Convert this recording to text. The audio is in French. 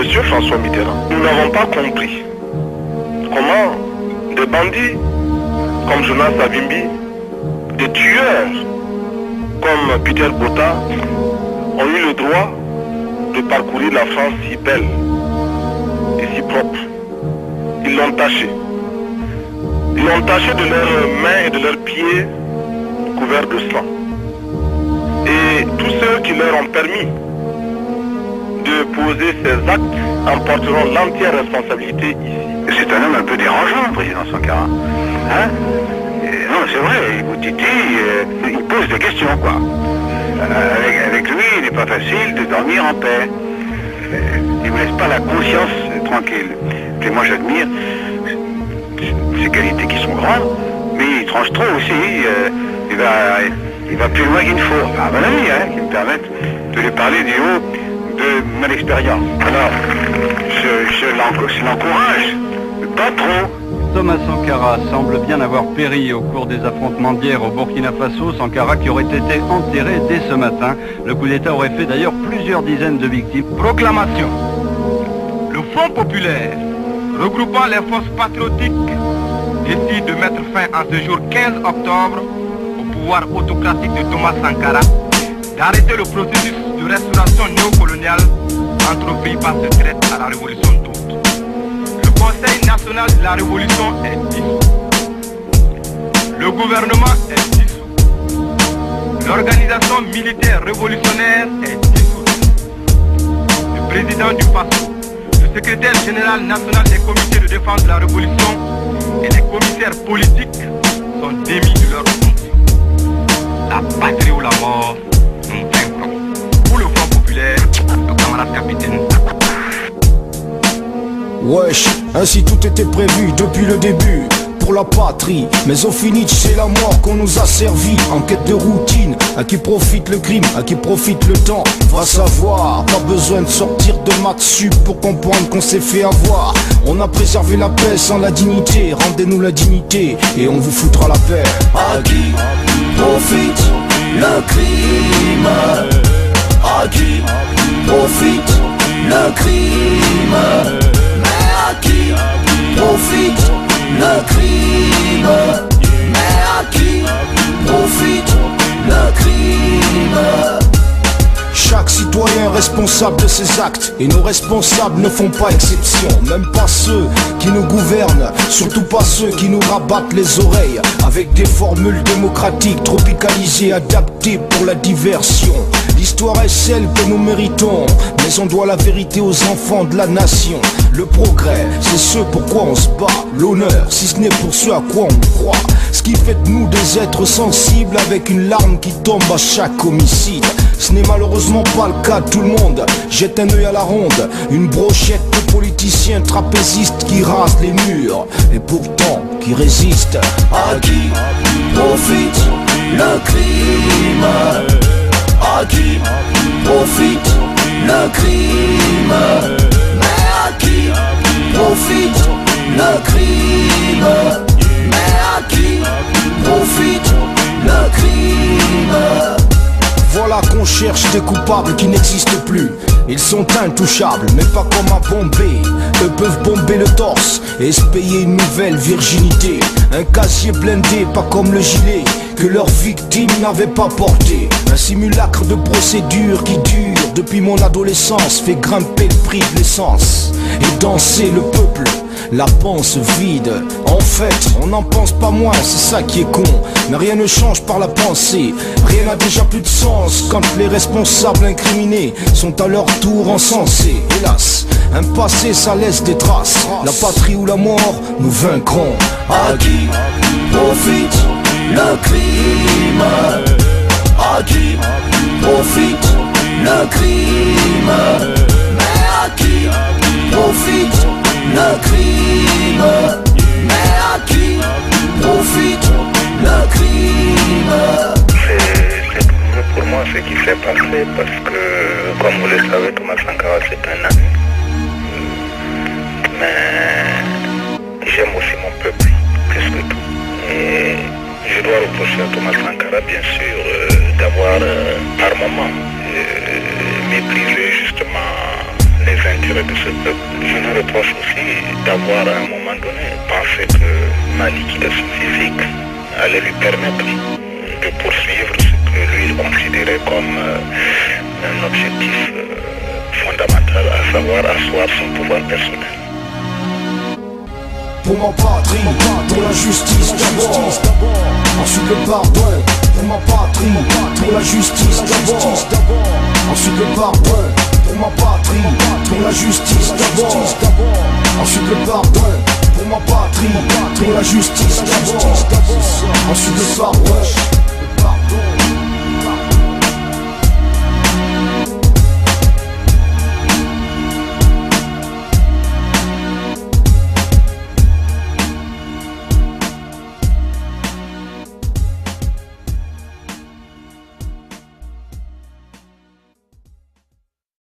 Monsieur François Mitterrand. Nous n'avons pas compris comment des bandits comme Jonas Savimbi, des tueurs comme Peter Botta ont eu le droit de parcourir la France si belle et si propre. Ils l'ont taché. Ils l'ont taché de leurs mains et de leurs pieds couverts de sang. Et tous ceux qui leur ont permis de poser ces actes en porteront l'entière responsabilité ici. C'est un homme un peu dérangeant, le président Sankara. Hein? Non, c'est vrai, il pose des questions, quoi. Avec lui, il n'est pas facile de dormir en paix. Il ne vous laisse pas la conscience tranquille. Et moi, j'admire ses qualités qui sont grandes, mais il tranche trop aussi. Il va plus loin qu'il ne faut. À mon avis, qui me permettent de lui parler du haut de mon expérience. Alors, je l'encourage, pas trop. Thomas Sankara semble bien avoir péri au cours des affrontements d'hier au Burkina Faso. Sankara qui aurait été enterré dès ce matin. Le coup d'État aurait fait d'ailleurs plusieurs dizaines de victimes. Proclamation. Le Front populaire, regroupant les forces patriotiques, décide de mettre fin en ce jour 15 octobre au pouvoir autocratique de Thomas Sankara, d'arrêter le processus de restauration néocoloniale entrepris par ce traite à la révolution d'août. Le Conseil national de la révolution est dissous. Le gouvernement est dissous. L'organisation militaire révolutionnaire est dissoute. Le président du PASO, le secrétaire général national des comités de défense de la révolution et les commissaires politiques sont démis de leurs fonctions. La patrie ou la mort, nous vaincrons. Pour le Front populaire, le camarade capitaine. Wesh, ainsi tout était prévu depuis le début pour la patrie, mais au finish c'est la mort qu'on nous a servi. En quête de routine, à qui profite le crime, à qui profite le temps, va savoir. Pas besoin de sortir de maths sup pour comprendre qu'on s'est fait avoir. On a préservé la paix sans la dignité, rendez-nous la dignité et on vous foutra la paix. À qui profite le crime? À qui profite le crime? Mais à qui profite le crime? Mais à qui profite le crime? Chaque citoyen est responsable de ses actes et nos responsables ne font pas exception. Même pas ceux qui nous gouvernent, surtout pas ceux qui nous rabattent les oreilles avec des formules démocratiques tropicalisées, adaptées pour la diversion. L'histoire est celle que nous méritons, mais on doit la vérité aux enfants de la nation. Le progrès, c'est ce pourquoi on se bat. L'honneur, si ce n'est pour ce à quoi on croit. Ce qui fait de nous des êtres sensibles avec une larme qui tombe à chaque homicide. Ce n'est malheureusement pas le cas de tout le monde. Jette un œil à la ronde, une brochette de politiciens trapézistes qui rasent les murs et pourtant qui résistent. À qui profite le crime? À qui profite le crime? Mais à qui profite le crime? Mais à qui profite le crime? Voilà qu'on cherche des coupables qui n'existent plus. Ils sont intouchables, mais pas comme à Bombay. Eux peuvent bomber le torse et se payer une nouvelle virginité. Un casier blindé, pas comme le gilet que leurs victimes n'avaient pas porté. Un simulacre de procédure qui dure depuis mon adolescence fait grimper le prix de l'essence et danser le peuple. La panse vide. En fait, on n'en pense pas moins, c'est ça qui est con. Mais rien ne change par la pensée. Rien n'a déjà plus de sens quand les responsables incriminés sont à leur tour encensés. Hélas, un passé ça laisse des traces. La patrie ou la mort, nous vaincrons. À qui profite le crime? À qui profite le crime? Mais à qui profite le crime? Mais à qui profite le crime? C'est douloureux pour moi ce qui s'est passé parce que, comme vous le savez, Thomas Sankara c'est un ami. Mais j'aime aussi mon peuple, plus que tout. Et je dois reprocher à Thomas Sankara, bien sûr, d'avoir, par moment, méprisé justement les vainqueurs. préféré de ce peuple. Je lui reproche aussi d'avoir à un moment donné pensé que ma liquidation physique allait lui permettre de poursuivre ce que lui il considérait comme un objectif fondamental, à savoir asseoir son pouvoir personnel. Pour ma patrie, pour la justice d'abord, ensuite le pardon. Pour ma patrie, pour la justice d'abord, ensuite le pardon. Pour ma patrie, pour la justice d'abord, ensuite le pardon. Pour ma patrie, pour la justice d'abord, ensuite le pardon.